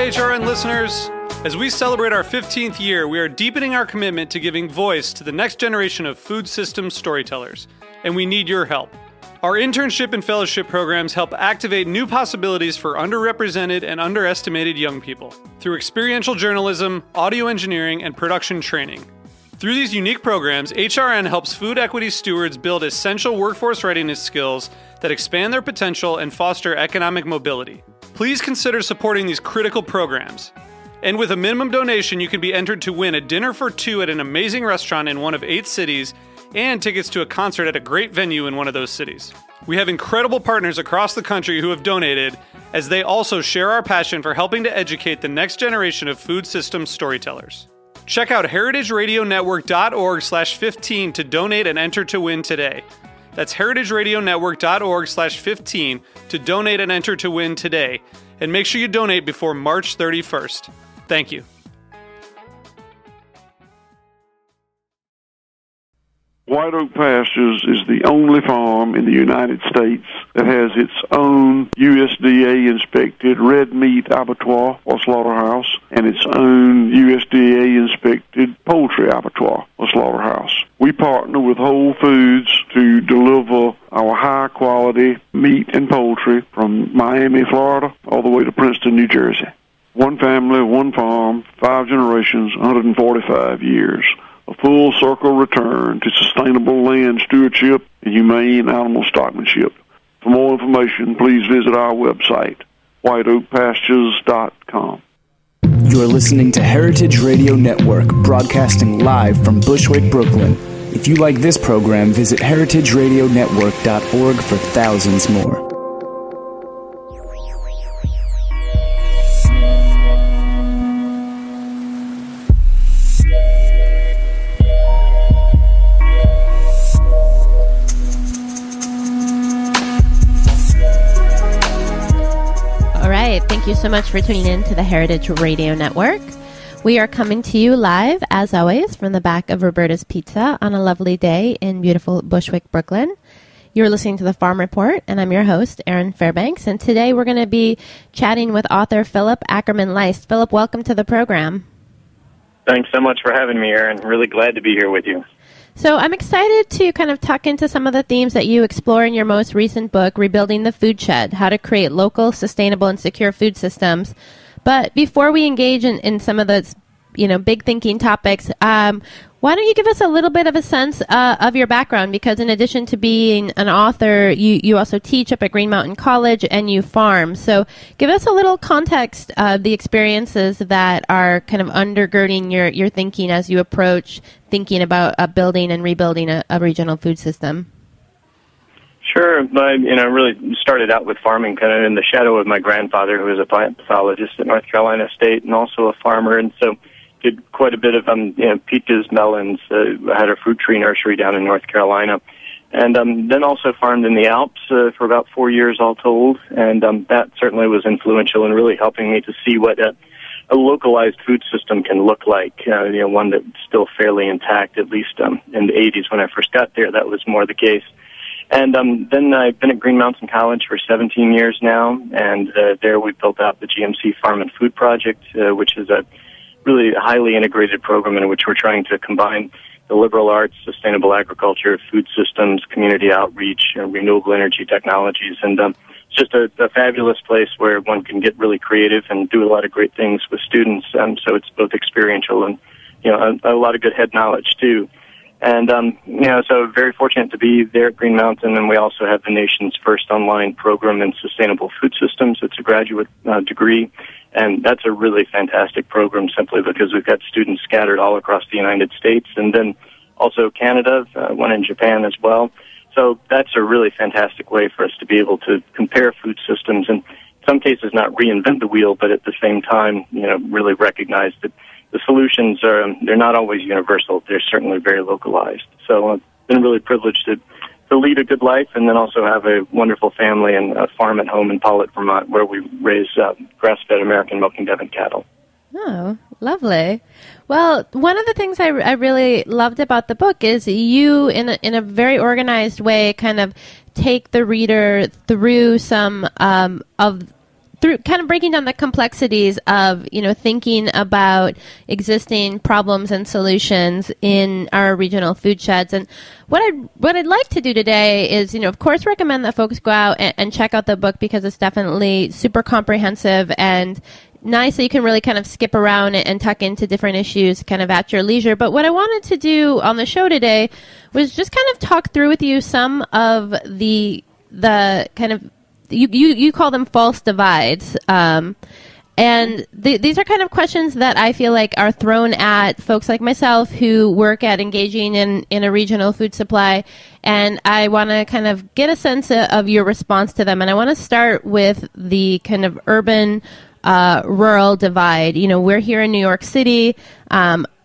HRN listeners. As we celebrate our 15th year, we are deepening our commitment to giving voice to the next generation of food systems storytellers, and we need your help. Our internship and fellowship programs help activate new possibilities for underrepresented and underestimated young people through experiential journalism, audio engineering, and production training. Through these unique programs, HRN helps food equity stewards build essential workforce readiness skills that expand their potential and foster economic mobility. Please consider supporting these critical programs. And with a minimum donation, you can be entered to win a dinner for two at an amazing restaurant in one of 8 cities and tickets to a concert at a great venue in one of those cities. We have incredible partners across the country who have donated, as they also share our passion for helping to educate the next generation of food systems storytellers. Check out heritageradionetwork.org/15 to donate and enter to win today. That's heritageradionetwork.org/15 to donate and enter to win today. And make sure you donate before March 31st. Thank you. White Oak Pastures is the only farm in the United States that has its own USDA-inspected red meat abattoir or slaughterhouse and its own USDA-inspected poultry abattoir or slaughterhouse. We partner with Whole Foods to deliver our high-quality meat and poultry from Miami, Florida, all the way to Princeton, New Jersey. One family, one farm, 5 generations, 145 years. A full circle return to sustainable land stewardship and humane animal stockmanship. For more information, please visit our website, whiteoakpastures.com. You're listening to Heritage Radio Network, broadcasting live from Bushwick, Brooklyn. If you like this program, visit heritageradionetwork.org for thousands more. Thank you so much for tuning in to the Heritage Radio Network. We are coming to you live, as always, from the back of Roberta's Pizza on a lovely day in beautiful Bushwick, Brooklyn. You're listening to The Farm Report, and I'm your host, Erin Fairbanks. And today we're going to be chatting with author Philip Ackerman-Leist. Philip, welcome to the program. Thanks so much for having me, Erin. Really glad to be here with you. So I'm excited to kind of tuck into some of the themes that you explore in your most recent book, Rebuilding the Food Shed, How to Create Local, Sustainable, and Secure Food Systems. But before we engage in some of those, big thinking topics, why don't you give us a little bit of a sense of your background? Because in addition to being an author, you also teach up at Green Mountain College and you farm. So give us a little context of the experiences that are kind of undergirding your thinking as you approach thinking about building and rebuilding a regional food system. Sure. I really started out with farming kind of in the shadow of my grandfather, who was a plant pathologist at North Carolina State and also a farmer. And so did quite a bit of peaches, melons. I had a fruit tree nursery down in North Carolina, and then also farmed in the Alps for about 4 years all told. And that certainly was influential in really helping me to see what a localized food system can look like. One that's still fairly intact, at least in the 80s when I first got there. That was more the case. And then I've been at Green Mountain College for 17 years now, and there we built out the GMC Farm and Food Project, which is a really highly integrated program in which we're trying to combine the liberal arts, sustainable agriculture, food systems, community outreach, renewable energy technologies. And it's just a fabulous place where one can get really creative and do a lot of great things with students. So it's both experiential and, a lot of good head knowledge, too. And, so very fortunate to be there at Green Mountain. And we also have the nation's first online program in sustainable food systems. It's a graduate degree. And that's a really fantastic program simply because we've got students scattered all across the United States and then also Canada, one in Japan as well. So that's a really fantastic way for us to be able to compare food systems and in some cases not reinvent the wheel, but at the same time, really recognize that the solutions they're not always universal. They're certainly very localized. So I've been really privileged to lead a good life and then also have a wonderful family and a farm at home in Pollitt, Vermont, where we raise grass-fed American milking Devon cattle. Oh, lovely. Well, one of the things I really loved about the book is you, in a very organized way, kind of take the reader through some of through kind of breaking down the complexities of, thinking about existing problems and solutions in our regional food sheds. And what I'd like to do today is, of course, recommend that folks go out and check out the book, because it's definitely super comprehensive and nice, so you can really kind of skip around and tuck into different issues kind of at your leisure. But what I wanted to do on the show today was just kind of talk through with you some of the kind of, you call them false divides. And these are kind of questions that I feel like are thrown at folks like myself who work at engaging in a regional food supply. And I want to kind of get a sense of your response to them. And I want to start with the kind of urban rural divide. We're here in New York City.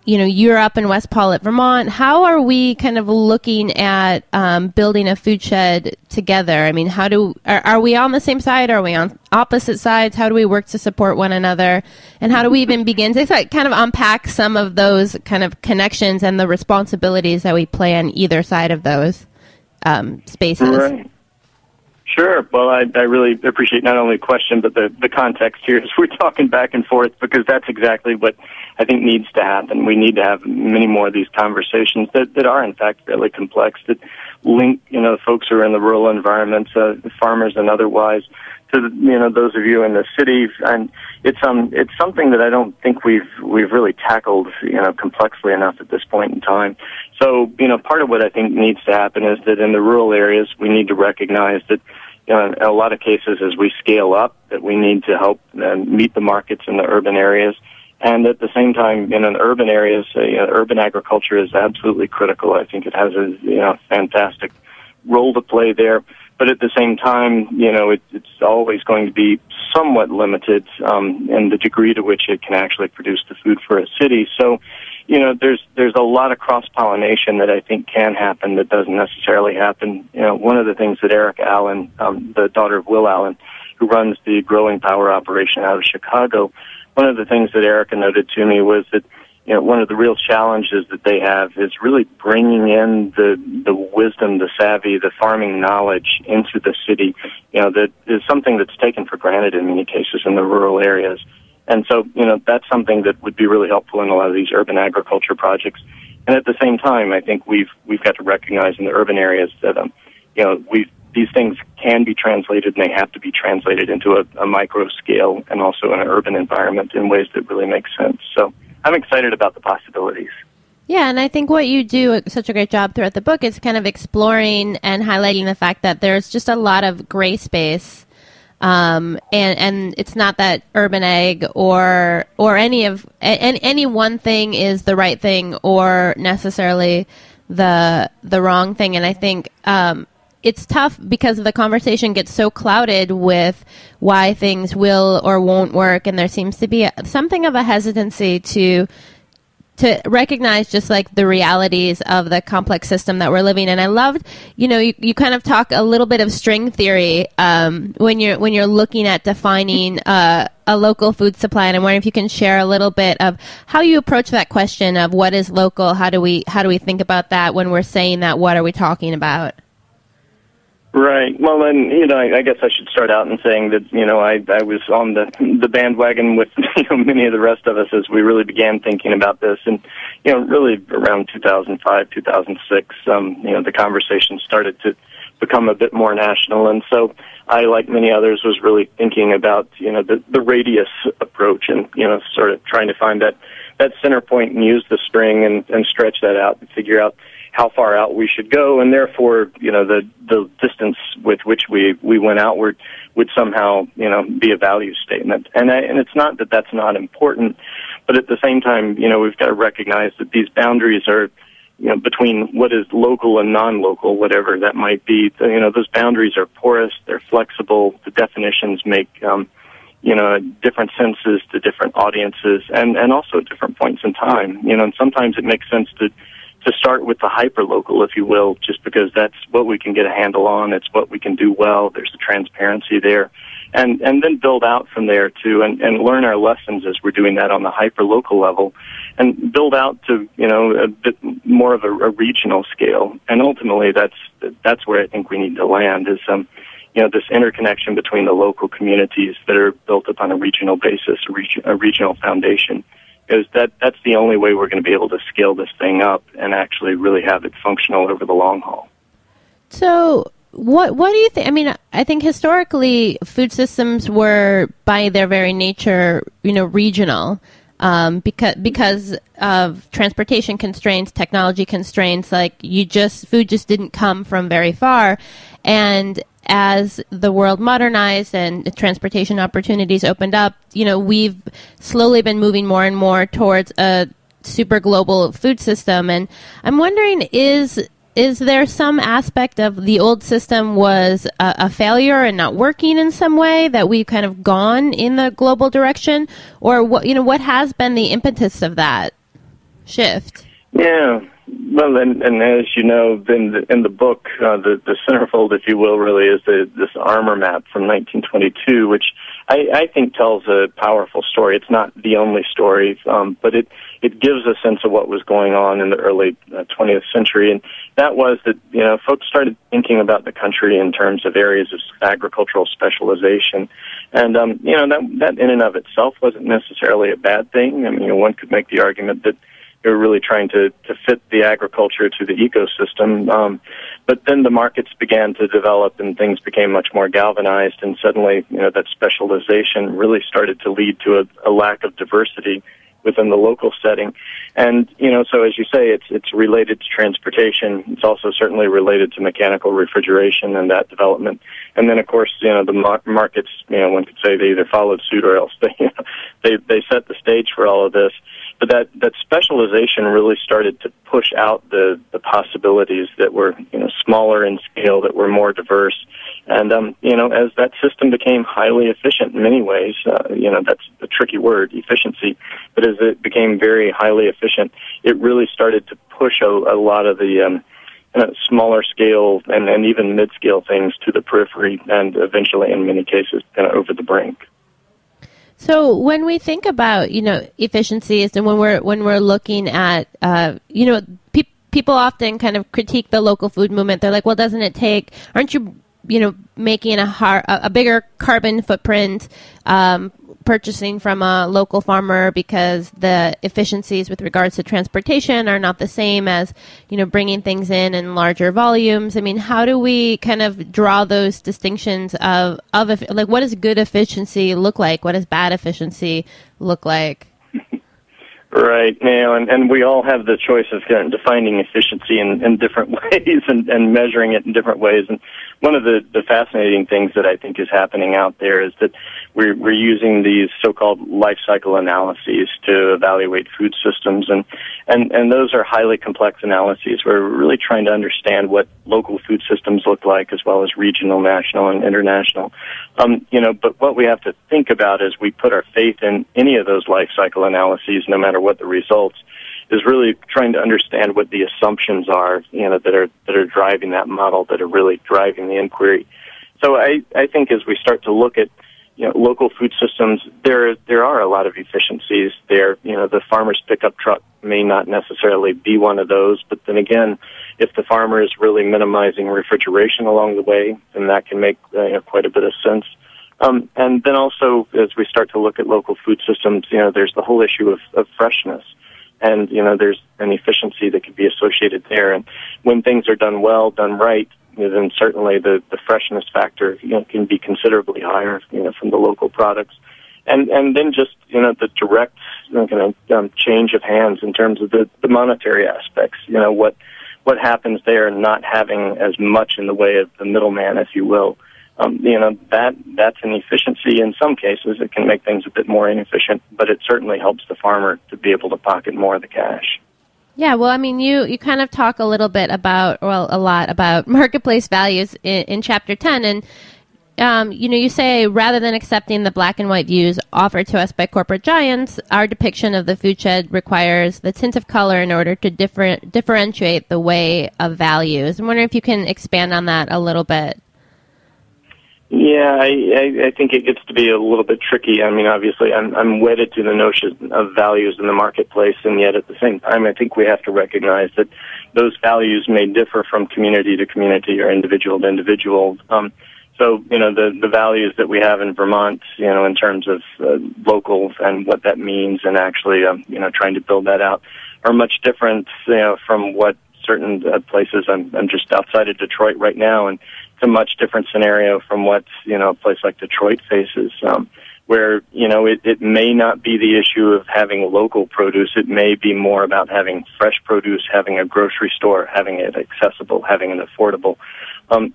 You're up in West Paulet, Vermont. How are we kind of looking at building a food shed together? I mean, are we on the same side? Are we on opposite sides? How do we work to support one another? And how do we even begin to kind of unpack some of those kind of connections and the responsibilities that we play on either side of those spaces? Right. Sure. Well, I really appreciate not only the question, but the context here as we're talking back and forth, because that's exactly what I think needs to happen. We need to have many more of these conversations that are, in fact, fairly complex, that link, folks who are in the rural environments, farmers and otherwise, to, those of you in the city. And it's something that I don't think we've really tackled, complexly enough at this point in time. So, part of what I think needs to happen is that in the rural areas, we need to recognize that, in a lot of cases, as we scale up, that we need to help meet the markets in the urban areas. And at the same time, in urban areas, urban agriculture is absolutely critical. I think it has a fantastic role to play there. But at the same time, it's always going to be somewhat limited in the degree to which it can actually produce the food for a city. So, there's a lot of cross-pollination that I think can happen that doesn't necessarily happen. One of the things that Erica Allen, the daughter of Will Allen, who runs the growing power operation out of Chicago, one of the things that Erica noted to me was that, one of the real challenges that they have is really bringing in the wisdom, the savvy, the farming knowledge into the city, that is something that's taken for granted in many cases in the rural areas. And so, that's something that would be really helpful in a lot of these urban agriculture projects. And at the same time, I think we've got to recognize in the urban areas that, these things can be translated, and they have to be translated into a micro scale and also in an urban environment in ways that really make sense. So I'm excited about the possibilities. Yeah, and I think what you do such a great job throughout the book is kind of exploring and highlighting the fact that there's just a lot of gray space. And it's not that urban ag or any one thing is the right thing or necessarily the wrong thing. And I think it's tough because the conversation gets so clouded with why things will or won't work, and there seems to be something of a hesitancy to recognize just like the realities of the complex system that we're living in. I loved, you kind of talk a little bit of string theory when you're looking at defining a local food supply, and I'm wondering if you can share a little bit of how you approach that question of what is local. How do we think about that when we're saying that? What are we talking about? Right. Well, then, I guess I should start out in saying that, I was on the bandwagon with, many of the rest of us as we really began thinking about this. And, really around 2005, 2006, the conversation started to become a bit more national. And so I, like many others, was really thinking about, the radius approach and, sort of trying to find that center point and use the string and stretch that out and figure out how far out we should go, and therefore, the distance with which we went outward would somehow, be a value statement. And it's not that that's not important, but at the same time, we've got to recognize that these boundaries are, between what is local and non-local, whatever that might be. Those boundaries are porous, they're flexible. The definitions make, different senses to different audiences, and also at different points in time. And sometimes it makes sense to start with the hyper-local, if you will, just because that's what we can get a handle on. It's what we can do well. There's the transparency there. And then build out from there, too, and learn our lessons as we're doing that on the hyper-local level, and build out to, a bit more of a regional scale. And ultimately, that's where I think we need to land is, this interconnection between the local communities that are built upon a regional basis, a regional foundation, is that's the only way we're going to be able to scale this thing up and actually really have it functional over the long haul. So what do you think? I mean, I think historically food systems were by their very nature, regional. Because of transportation constraints, technology constraints, food just didn't come from very far. And as the world modernized and transportation opportunities opened up, we've slowly been moving more and more towards a super global food system. And I'm wondering, is there some aspect of the old system was a failure and not working in some way that we've kind of gone in the global direction, or what has been the impetus of that shift? Yeah, well, and as you know, in the book, the centerfold, if you will, really is this armor map from 1922, which I think tells a powerful story. It's not the only story, but it gives a sense of what was going on in the early 20th century, and that was that folks started thinking about the country in terms of areas of agricultural specialization, and that in and of itself wasn't necessarily a bad thing. I mean, one could make the argument that they were really trying to fit the agriculture to the ecosystem. But then the markets began to develop and things became much more galvanized, and suddenly, that specialization really started to lead to a lack of diversity within the local setting. And, so as you say, it's related to transportation. It's also certainly related to mechanical refrigeration and that development. And then, of course, the markets, one could say they either followed suit or else they set the stage for all of this. But that specialization really started to push out the possibilities that were, smaller in scale, that were more diverse. And, as that system became highly efficient in many ways, that's a tricky word, efficiency, but as it became very highly efficient, it really started to push a lot of the smaller scale and even mid-scale things to the periphery and eventually, in many cases, kind of over the brink. So when we think about, efficiencies, and when we're looking at, people often kind of critique the local food movement. They're like, well, aren't you, making a bigger carbon footprint, purchasing from a local farmer because the efficiencies with regards to transportation are not the same as, bringing things in larger volumes. I mean, how do we kind of draw those distinctions of what does good efficiency look like? What does bad efficiency look like? Right, and we all have the choice of defining efficiency in different ways and measuring it in different ways. And one of the fascinating things that I think is happening out there is that we're using these so-called life cycle analyses to evaluate food systems, and those are highly complex analyses. We're really trying to understand what local food systems look like, as well as regional, national, and international. But what we have to think about as we put our faith in any of those life cycle analyses, no matter what the results, is really trying to understand what the assumptions are, that are driving that model, that are really driving the inquiry. So I think as we start to look at local food systems, there are a lot of efficiencies there. The farmer's pickup truck may not necessarily be one of those, but then again, if the farmer is really minimizing refrigeration along the way, then that can make quite a bit of sense. And then also, as we start to look at local food systems, there's the whole issue of freshness. And, there's an efficiency that can be associated there. And when things are done well, done right, then certainly the freshness factor, can be considerably higher, from the local products. And then just, the direct, change of hands in terms of the monetary aspects, what happens there, not having as much in the way of the middleman, if you will. That's an efficiency. In some cases, it can make things a bit more inefficient, but it certainly helps the farmer to be able to pocket more of the cash. Yeah, well, I mean, you kind of talk a lot about marketplace values in Chapter 10, and you say, rather than accepting the black and white views offered to us by corporate giants, our depiction of the food shed requires the tint of color in order to differentiate the way of values. I'm wondering if you can expand on that a little bit. Yeah, I think it gets to be a little bit tricky. I mean, obviously, I'm wedded to the notion of values in the marketplace, and yet at the same time, I think we have to recognize that those values may differ from community to community or individual to individual. So, the values that we have in Vermont, in terms of local and what that means, and actually, trying to build that out, are much different, from what certain places. I'm just outside of Detroit right now, and it's a much different scenario from what, a place like Detroit faces, where, it may not be the issue of having local produce. It may be more about having fresh produce, having a grocery store, having it accessible, having it affordable.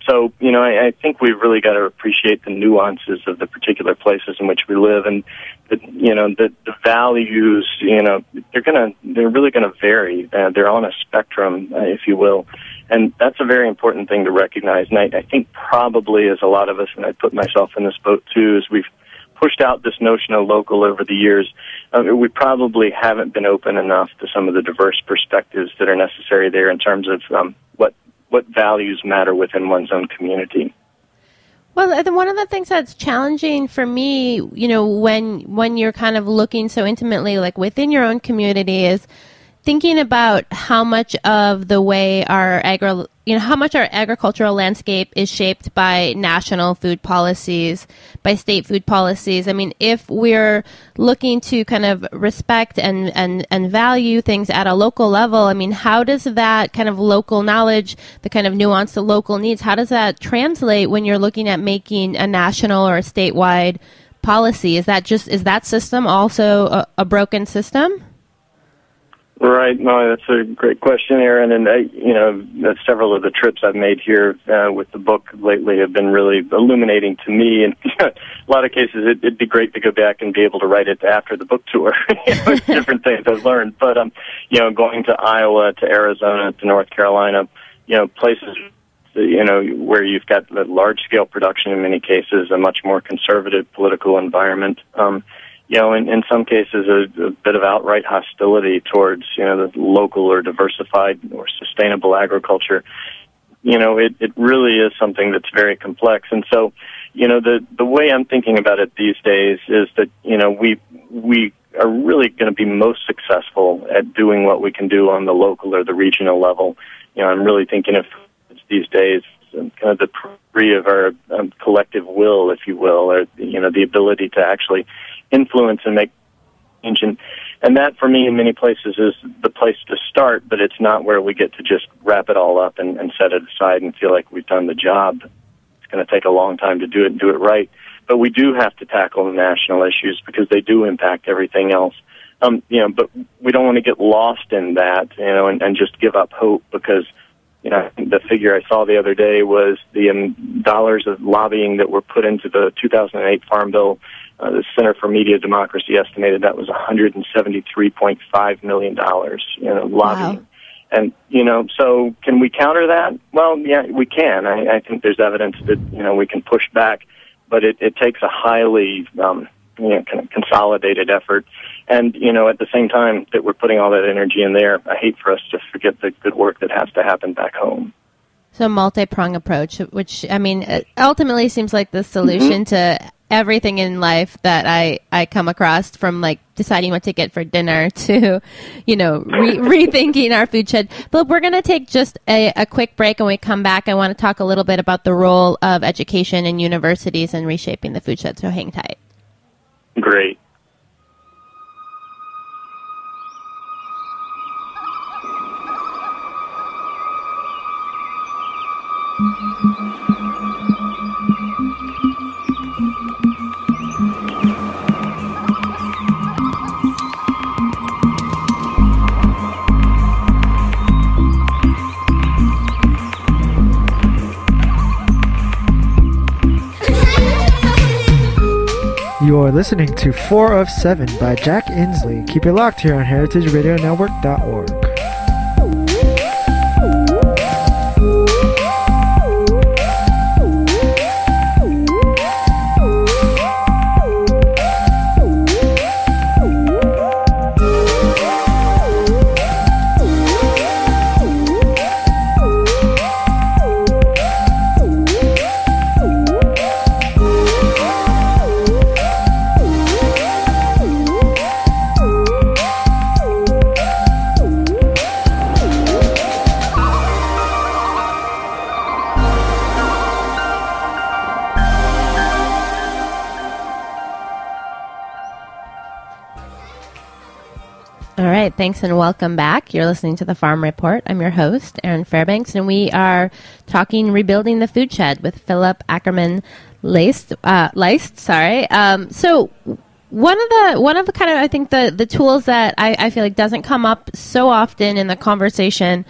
So, I think we've really got to appreciate the nuances of the particular places in which we live, and the values, they're really gonna vary. They're on a spectrum, if you will, and that's a very important thing to recognize. And I think probably, as a lot of us, and I put myself in this boat too, is we've pushed out this notion of local over the years. We probably haven't been open enough to some of the diverse perspectives that are necessary there in terms of what values matter within one's own community. Well, one of the things that's challenging for me, when you're kind of looking so intimately, like within your own community, is thinking about how much of the way how much our agricultural landscape is shaped by national food policies, by state food policies. I mean, if we're looking to kind of respect and value things at a local level, I mean, how does that kind of local knowledge, the kind of nuance to local needs, how does that translate when you're looking at making a national or a statewide policy? Is that system also a broken system? Right. No, that's a great question, Aaron. And several of the trips I've made here with the book lately have been really illuminating to me. And a lot of cases, it'd be great to go back and be able to write it after the book tour. It's different things I've learned. But going to Iowa, to Arizona, to North Carolina, places where you've got the large-scale production in many cases, a much more conservative political environment. In some cases, a bit of outright hostility towards, the local or diversified or sustainable agriculture. It really is something that's very complex. And so, the way I'm thinking about it these days is that, we are really going to be most successful at doing what we can do on the local or the regional level. I'm really thinking of these days kind of the degree of our collective will, if you will, or, the ability to actually influence and make change. And that, for me, in many places is the place to start, but it's not where we get to just wrap it all up and set it aside and feel like we've done the job. It's going to take a long time to do it and do it right. But we do have to tackle the national issues because they do impact everything else. But we don't want to get lost in that, and just give up hope because, the figure I saw the other day was the dollars of lobbying that were put into the 2008 Farm Bill. The Center for Media Democracy estimated that was $173.5 million, lobbying. Wow. And, so can we counter that? Well, yeah, we can. I think there's evidence that, we can push back, but it takes a highly, kind of consolidated effort. And, at the same time that we're putting all that energy in there, I hate for us to forget the good work that has to happen back home. So multi-prong approach, which, ultimately seems like the solution to everything in life that I come across, from like deciding what to get for dinner to, rethinking our food shed. But we're going to take just a quick break. And when we come back, I want to talk a little bit about the role of education in universities in reshaping the food shed. So hang tight. Great. You are listening to 4 of 7 by Jack Inslee. Keep it locked here on heritageradionetwork.org. All right, thanks and welcome back. You're listening to The Farm Report. I'm your host, Erin Fairbanks, and we are talking Rebuilding the Food Shed with Philip Ackerman-Leist. So one of the kind of, I think, the tools that I feel like doesn't come up so often in the conversation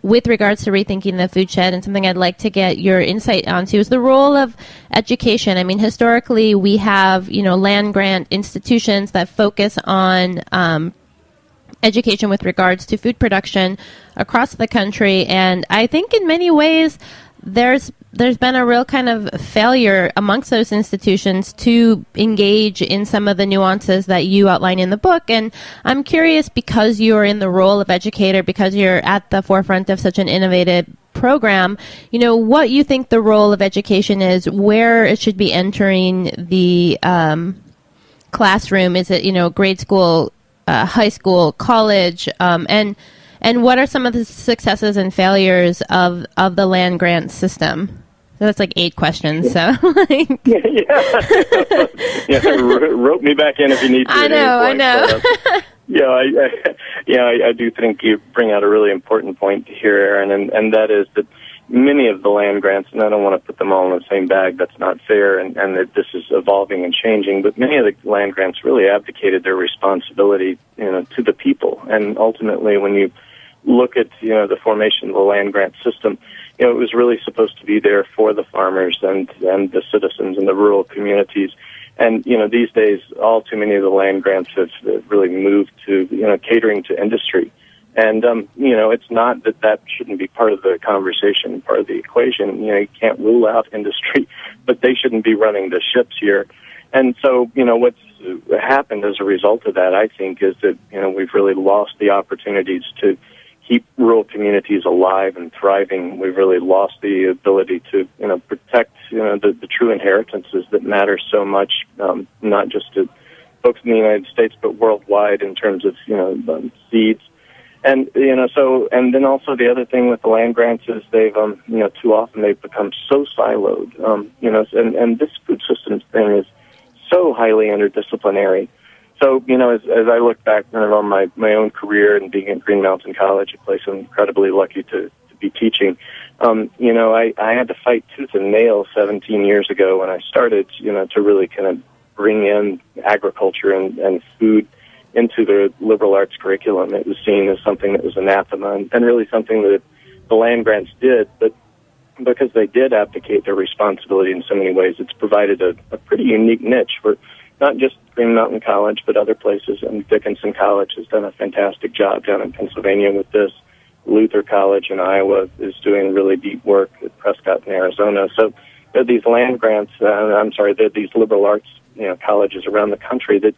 with regards to rethinking the food shed, and something I'd like to get your insight onto, is the role of education. I mean, historically, we have, land grant institutions that focus on education with regards to food production across the country, and I think in many ways there's been a real kind of failure amongst those institutions to engage in some of the nuances that you outline in the book. And I'm curious, because you're in the role of educator, because you're at the forefront of such an innovative program, what you think the role of education is, where it should be entering the classroom. Is it, grade school, high school, college, and what are some of the successes and failures of the land grant system? So that's like 8 questions. So, rope me back in if you need to. I know. I do think you bring out a really important point here, Aaron, and that is that many of the land grants, and I don't want to put them all in the same bag, that's not fair, and that this is evolving and changing, but many of the land grants really abdicated their responsibility, to the people. And ultimately, when you look at, the formation of the land grant system, it was really supposed to be there for the farmers and the citizens and the rural communities. And, these days, all too many of the land grants have really moved to, catering to industry. And, it's not that shouldn't be part of the conversation, part of the equation. You can't rule out industry, but they shouldn't be running the ships here. And so, what's happened as a result of that, I think, is that, we've really lost the opportunities to keep rural communities alive and thriving. We've really lost the ability to, protect, the true inheritances that matter so much, not just to folks in the United States, but worldwide in terms of, seeds. And, and then also the other thing with the land grants is they've, too often they've become so siloed, and this food systems thing is so highly interdisciplinary. So, as I look back kind of on my own career and being at Green Mountain College, a place I'm incredibly lucky to be teaching, I had to fight tooth and nail 17 years ago when I started, to really kind of bring in agriculture and food into the liberal arts curriculum. It was seen as something that was anathema and really something that the land grants did, but because they did abdicate their responsibility in so many ways, it's provided a pretty unique niche for not just Green Mountain College, but other places. And Dickinson College has done a fantastic job down in Pennsylvania with this. Luther College in Iowa is doing really deep work at Prescott in Arizona. So there are these land grants, there are these liberal arts colleges around the country that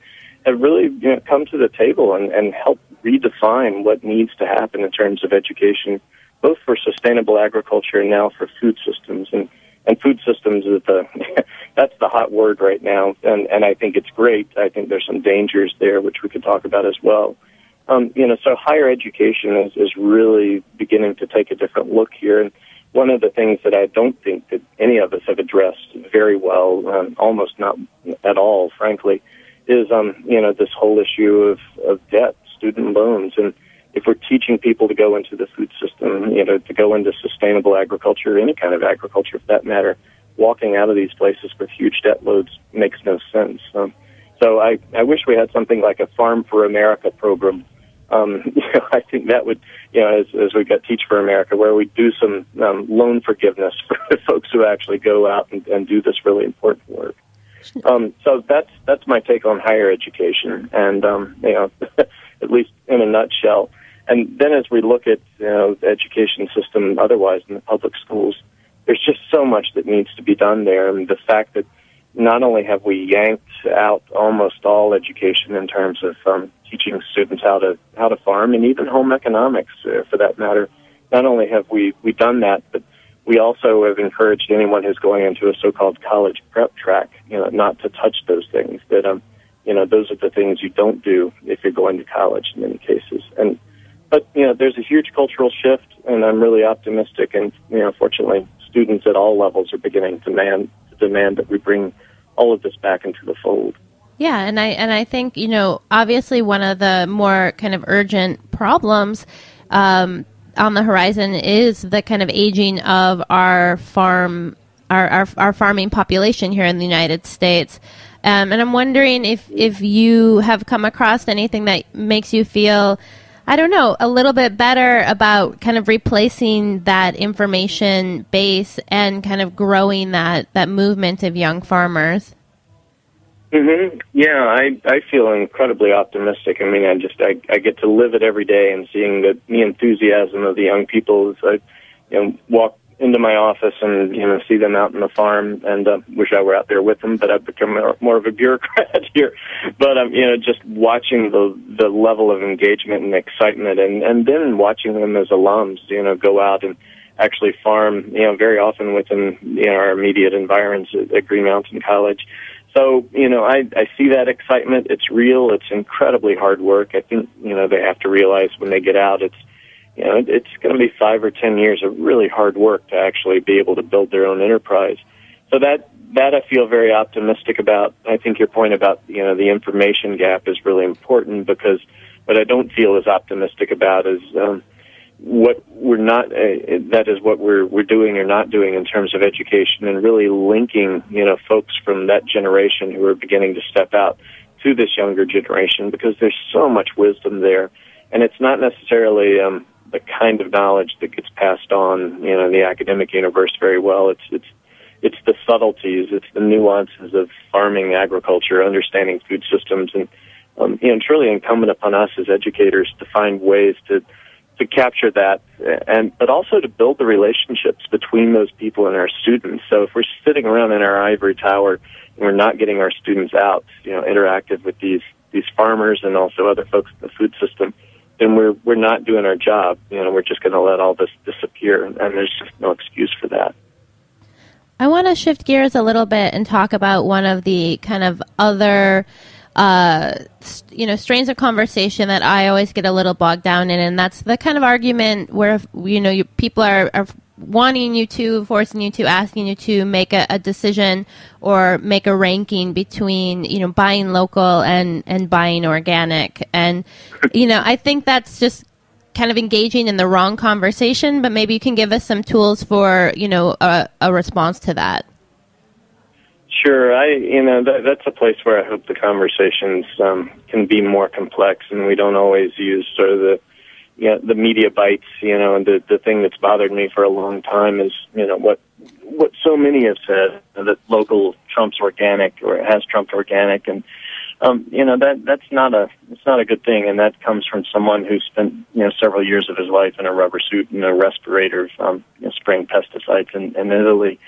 have really come to the table and helped redefine what needs to happen in terms of education, both for sustainable agriculture and now for food systems. And food systems is that's the hot word right now, and I think it's great. I think there's some dangers there, which we could talk about as well. So higher education is really beginning to take a different look here. And one of the things that I don't think that any of us have addressed very well, almost not at all, frankly, is, this whole issue of debt, student loans. And if we're teaching people to go into the food system, to go into sustainable agriculture, any kind of agriculture for that matter, walking out of these places with huge debt loads makes no sense. So I wish we had something like a Farm for America program. I think that would, as we've got Teach for America, where we do some loan forgiveness for folks who actually go out and do this really important work. So that's my take on higher education, and at least in a nutshell. And then as we look at the education system otherwise in the public schools, there's just so much that needs to be done there. And the fact that not only have we yanked out almost all education in terms of teaching students how to farm, and even home economics for that matter, not only have we done that, but we also have encouraged anyone who's going into a so-called college prep track, not to touch those things. That those are the things you don't do if you're going to college in many cases. But there's a huge cultural shift, and I'm really optimistic. And fortunately, students at all levels are beginning to demand that we bring all of this back into the fold. Yeah, and I think, obviously one of the more kind of urgent problems on the horizon is the kind of aging of our farming population here in the United States. And I'm wondering if you have come across anything that makes you feel, I don't know, a little bit better about kind of replacing that information base and kind of growing that movement of young farmers. Mm-hmm. Yeah, I feel incredibly optimistic. I mean, I get to live it every day, and seeing the enthusiasm of the young people as I walk into my office and see them out in the farm, and wish I were out there with them, but I've become more of a bureaucrat here. But just watching the level of engagement and excitement, and then watching them as alums, go out and actually farm, very often within our immediate environs at Green Mountain College. So, I see that excitement. It's real. It's incredibly hard work. I think, they have to realize when they get out, it's going to be 5 or 10 years of really hard work to actually be able to build their own enterprise. So that I feel very optimistic about. I think your point about, the information gap is really important, because what I don't feel as optimistic about is, what we're not, that is what we're doing or not doing in terms of education, and really linking, folks from that generation who are beginning to step out to this younger generation, because there's so much wisdom there. And it's not necessarily the kind of knowledge that gets passed on, in the academic universe very well. It's the subtleties, it's the nuances of farming, agriculture, understanding food systems, and it's really incumbent upon us as educators to find ways to capture that, but also to build the relationships between those people and our students. So if we're sitting around in our ivory tower and we're not getting our students out, interactive with these farmers and also other folks in the food system, then we're not doing our job. We're just going to let all this disappear, and there's just no excuse for that. I want to shift gears a little bit and talk about one of the kind of other strains of conversation that I always get a little bogged down in, and that's the kind of argument where, people are wanting you to, forcing you to, asking you to make a decision or make a ranking between, buying local and buying organic. And, I think that's just kind of engaging in the wrong conversation, but maybe you can give us some tools for, a response to that. Sure, that's a place where I hope the conversations can be more complex, and we don't always use sort of the media bites. And the thing that's bothered me for a long time is what so many have said, that local trumps organic, or it has trumped organic, and that's not a good thing, and that comes from someone who spent several years of his life in a rubber suit and a respirator, spraying pesticides in Italy.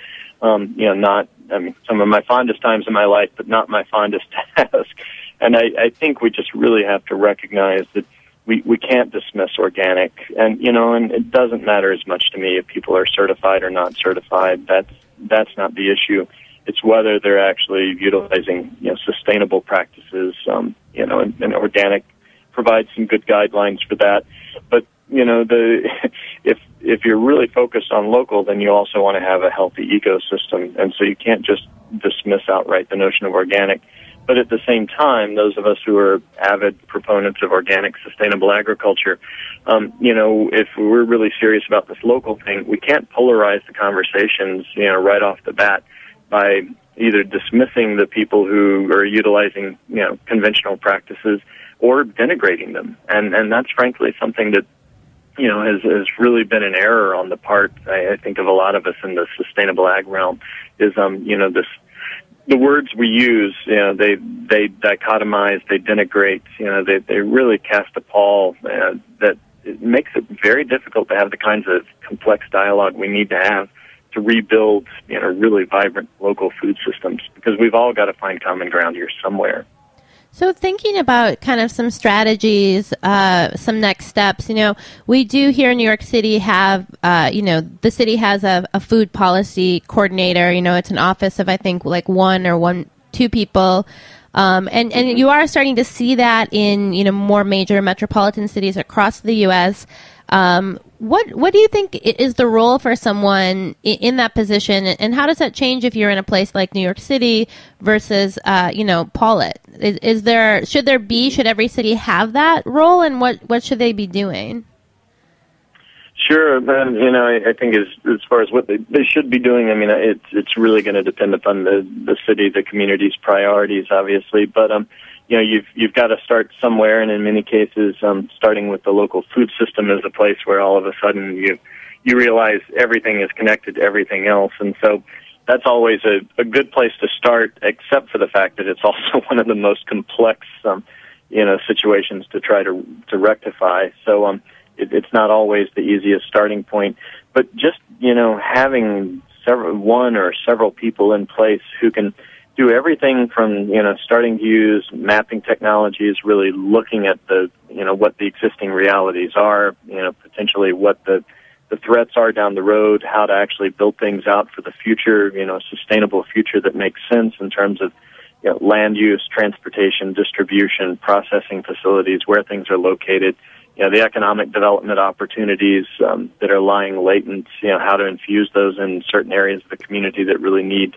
Some of my fondest times in my life, but not my fondest task. And I think we just really have to recognize that we can't dismiss organic. And, and it doesn't matter as much to me if people are certified or not certified. That's not the issue. It's whether they're actually utilizing, sustainable practices, and organic provides some good guidelines for that. But, if you're really focused on local, then you also want to have a healthy ecosystem. And so you can't just dismiss outright the notion of organic. But at the same time, those of us who are avid proponents of organic, sustainable agriculture, if we're really serious about this local thing, we can't polarize the conversations, right off the bat by either dismissing the people who are utilizing, conventional practices or denigrating them. And that's frankly something that, has really been an error on the part, I think, of a lot of us in the sustainable ag realm, is, the words we use, they dichotomize, they denigrate, they really cast a pall that it makes it very difficult to have the kinds of complex dialogue we need to have to rebuild, really vibrant local food systems, because we've all got to find common ground here somewhere. So thinking about kind of some strategies, some next steps, we do here in New York City have, the city has a food policy coordinator. It's an office of, I think, like two people. And you are starting to see that in, more major metropolitan cities across the U.S. What do you think is the role for someone in that position, and how does that change if you're in a place like New York City versus, Paulet? Should every city have that role, and what should they be doing? Sure, and I think as far as what they should be doing, I mean, it's really going to depend upon the city, the community's priorities, obviously. But you've got to start somewhere, and in many cases, starting with the local food system is a place where all of a sudden you realize everything is connected to everything else, and so that's always a good place to start. Except for the fact that it's also one of the most complex situations to try to rectify. So it's not always the easiest starting point, but just having one or several people in place who can do everything from starting to use mapping technologies, really looking at what the existing realities are, potentially what the threats are down the road, how to actually build things out for the future, a sustainable future that makes sense in terms of land use, transportation, distribution, processing facilities, where things are located. The economic development opportunities that are lying latent, how to infuse those in certain areas of the community that really need,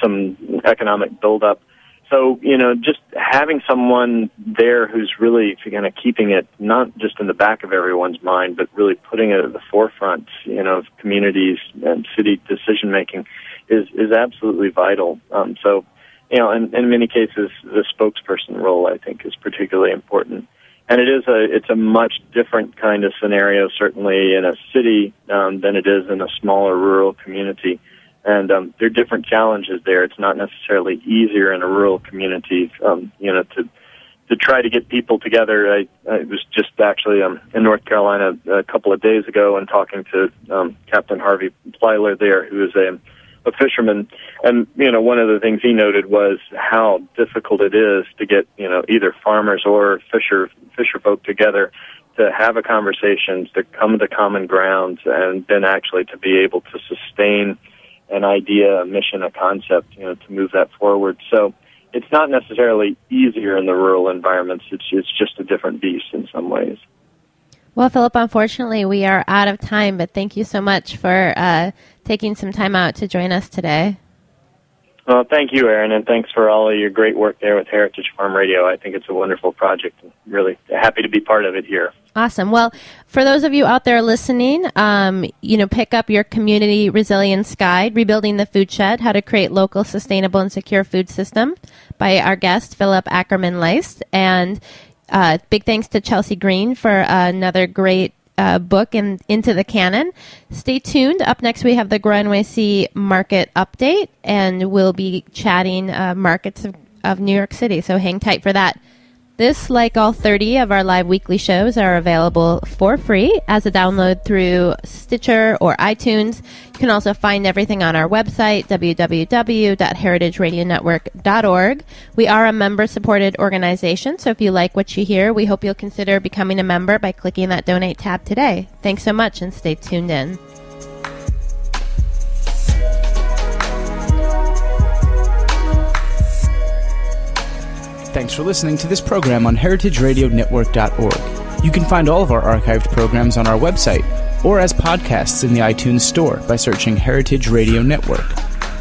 some economic buildup. So, just having someone there who's really kind of keeping it not just in the back of everyone's mind, but really putting it at the forefront, of communities and city decision-making is absolutely vital. So, in many cases, the spokesperson role, I think, is particularly important. And it's a much different kind of scenario, certainly in a city, than it is in a smaller rural community. And there are different challenges there. It's not necessarily easier in a rural community, to try to get people together. I was just actually in North Carolina a couple of days ago and talking to Captain Harvey Plyler there, who is a fisherman, and one of the things he noted was how difficult it is to get either farmers or fisher folk together to have a conversation, to come to common ground, and then actually to be able to sustain an idea, a mission, a concept, to move that forward. So it's not necessarily easier in the rural environments. It's just a different beast in some ways. Well, Philip, unfortunately, we are out of time, but thank you so much for taking some time out to join us today. Well, thank you, Aaron, and thanks for all of your great work there with Heritage Farm Radio. I think it's a wonderful project, and really happy to be part of it here. Awesome. Well, for those of you out there listening, pick up your Community Resilience Guide, Rebuilding the Food Shed, How to Create Local, Sustainable, and Secure Food System by our guest, Philip Ackerman-Leist. And big thanks to Chelsea Green for another great book into the canon. Stay tuned. Up next, we have the Grow-NYC Market Update, and we'll be chatting markets of New York City. So hang tight for that. This, like all 30 of our live weekly shows, are available for free as a download through Stitcher or iTunes. You can also find everything on our website, www.heritageradionetwork.org. We are a member-supported organization, so if you like what you hear, we hope you'll consider becoming a member by clicking that Donate tab today. Thanks so much, and stay tuned in. Thanks for listening to this program on heritageradionetwork.org. You can find all of our archived programs on our website or as podcasts in the iTunes Store by searching Heritage Radio Network.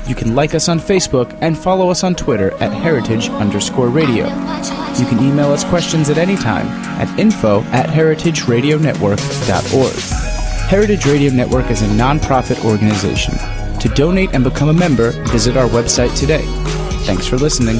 You can like us on Facebook and follow us on Twitter at @heritage_radio. You can email us questions at any time at info@heritageradionetwork.org. Heritage Radio Network is a non-profit organization. To donate and become a member, visit our website today. Thanks for listening.